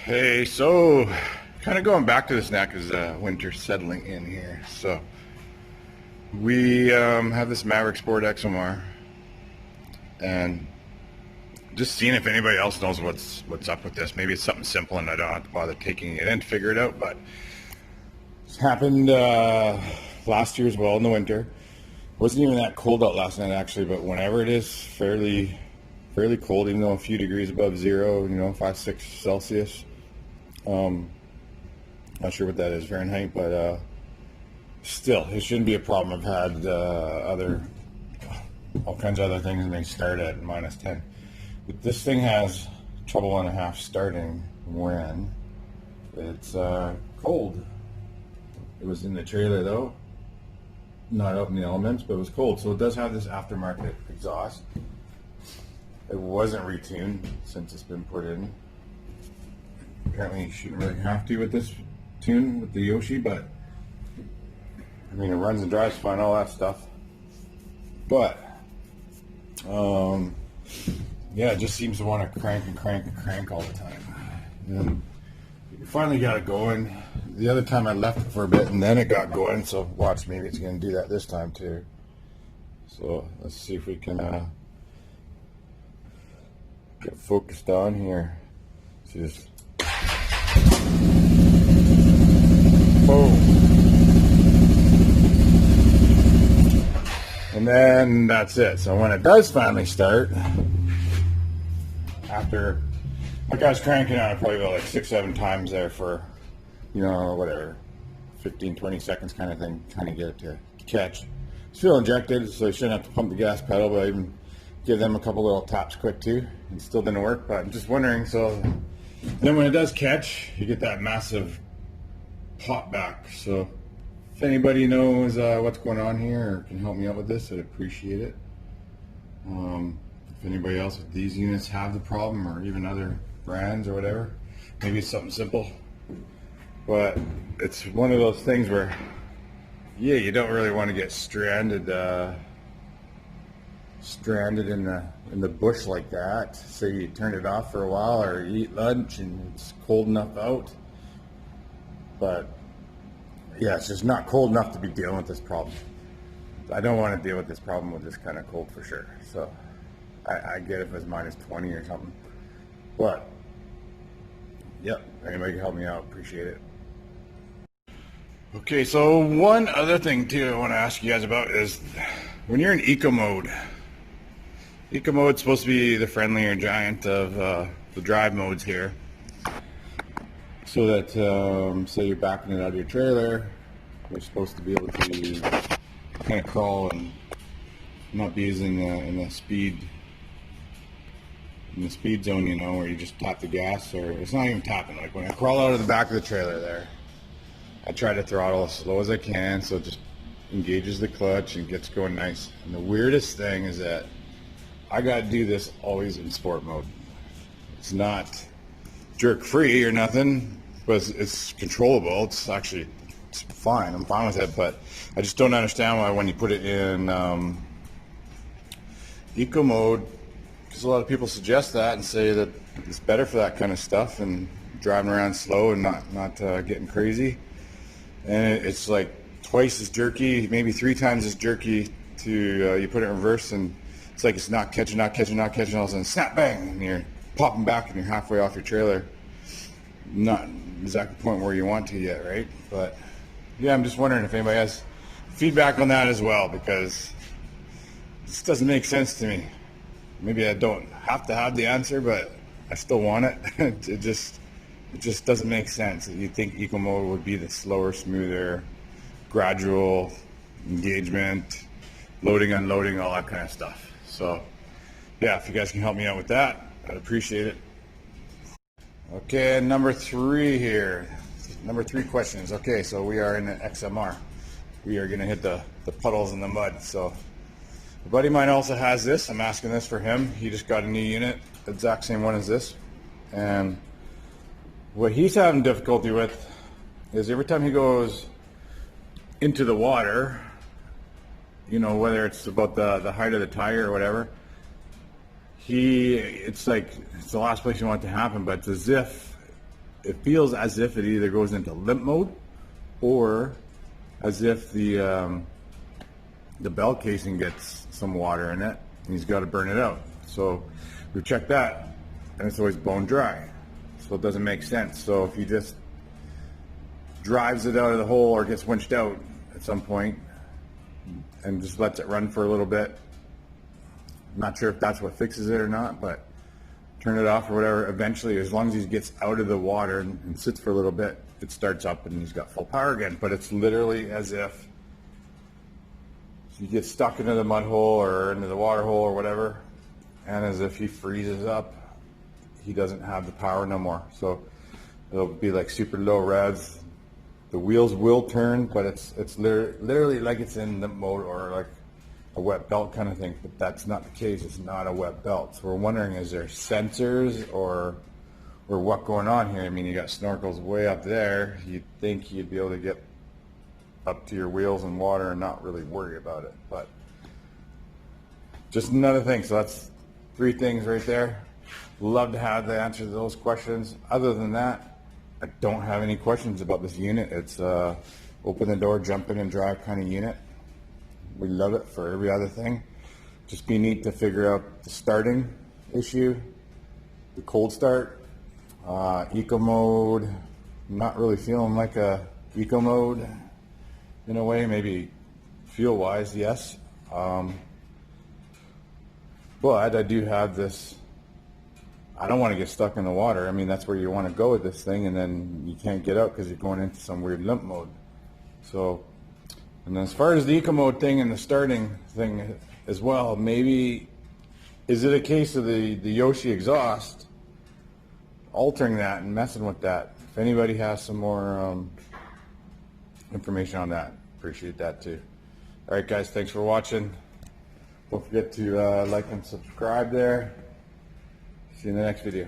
Hey, so kind of going back to this now because winter's settling in here. So we have this Maverick Sport XMR, and just seeing if anybody else knows what's up with this. Maybe it's something simple and I don't have to bother taking it in to figure it out. But it's happened last year as well in the winter. It wasn't even that cold out last night actually, but whenever it is fairly cold, even though a few degrees above zero, 5-6 Celsius. Not sure what that is Fahrenheit, but still, it shouldn't be a problem. I've had all kinds of other things, and they start at -10. But this thing has trouble and a half starting when it's cold. It was in the trailer though, not out in the elements, but it was cold. So it does have this aftermarket exhaust. It wasn't retuned since it's been put in. Apparently you shouldn't really have to with this tune with the Yoshi, but I mean it runs and drives fine, all that stuff. But yeah, it just seems to want to crank all the time. And you finally got it going. The other time I left it for a bit and then it got going, so watch, maybe it's going to do that this time too. So let's see if we can get focused on here. See this. Boom. And then that's it. So when it does finally start, after, like I was cranking on it probably about like 6-7 times there for, whatever, 15-20 seconds kind of thing, trying to get it to catch. It's fuel injected, so you shouldn't have to pump the gas pedal, but I even give them a couple little taps quick too. It still didn't work, but I'm just wondering, so then when it does catch, you get that massive pop back. So if anybody knows what's going on here or can help me out with this, I'd appreciate it. If anybody else with these units have the problem, or even other brands or whatever, maybe it's something simple. But it's one of those things where, yeah, you don't really want to get stranded in the bush like that. Say you turn it off for a while or you eat lunch and it's cold enough out, but yeah, it's just not cold enough to be dealing with this problem. I don't want to deal with this problem with this kind of cold for sure. So I get if it was -20 or something, but yep, anybody can help me out, appreciate it. Okay, so one other thing too I want to ask you guys about is when you're in Ecomode. Ecomode's supposed to be the friendlier giant of the drive modes here, so that say you're backing it out of your trailer, you're supposed to be able to kind of crawl and not be as in the speed zone, where you just tap the gas, or it's not even tapping. Like when I crawl out of the back of the trailer there, I try to throttle as slow as I can, so it just engages the clutch and gets going nice. And the weirdest thing is that I got to do this always in sport mode. It's not jerk free or nothing, but it's controllable. It's fine. I'm fine with it, but I just don't understand why when you put it in eco mode, because a lot of people suggest that and say that it's better for that kind of stuff and driving around slow and not getting crazy. And it's like twice as jerky, maybe 3 times as jerky to you put it in reverse, and it's like it's not catching, all of a sudden snap bang, and you're popping back and you're halfway off your trailer. Not exactly the point where you want to yet, right? But yeah, I'm just wondering if anybody has feedback on that as well, because this doesn't make sense to me. Maybe I don't have to have the answer, but I still want it. It just doesn't make sense. You'd think Eco Mode would be the slower, smoother, gradual engagement, loading, unloading, all that kind of stuff. So yeah, if you guys can help me out with that, I'd appreciate it. Okay, number 3 here. Number 3 questions. Okay, so we are in the XMR. We are going to hit the puddles in the mud. So a buddy of mine also has this. I'm asking this for him. He just got a new unit, the exact same one as this. And what he's having difficulty with is every time he goes into the water, whether it's about the height of the tire or whatever, it's like it's the last place you want it to happen, but it's as if it feels as if it either goes into limp mode or as if the bell casing gets some water in it and he's got to burn it out. So we checked that and it's always bone dry. So it doesn't make sense. So if he just drives it out of the hole or gets winched out at some point and just lets it run for a little bit, I'm not sure if that's what fixes it or not, but turn it off or whatever, eventually, as long as he gets out of the water and sits for a little bit, it starts up and he's got full power again. But it's literally as if you get stuck into the mud hole or into the water hole or whatever, and as if he freezes up, he doesn't have the power no more. So it'll be like super low revs. The wheels will turn, but it's literally like it's in the mode or like a wet belt kind of thing, but that's not the case. It's not a wet belt. So we're wondering, is there sensors or what going on here? I mean, you got snorkels way up there. You'd think you'd be able to get up to your wheels in water and not really worry about it, but just another thing. So that's 3 things right there. Love to have the answer to those questions. Other than that, I don't have any questions about this unit. It's open the door, jump in and drive kind of unit. We love it for every other thing. Just be neat to figure out the starting issue, the cold start, Ecomode. Not really feeling like a Ecomode in a way, maybe fuel wise, yes. But I do have this, I don't want to get stuck in the water. I mean, that's where you want to go with this thing, and then you can't get out because you're going into some weird limp mode. So, and then as far as the Ecomode thing and the starting thing as well, maybe, is it a case of the Yoshi exhaust, altering that and messing with that? If anybody has some more information on that, appreciate that too. All right, guys, thanks for watching. Don't forget to like and subscribe there. See you in the next video.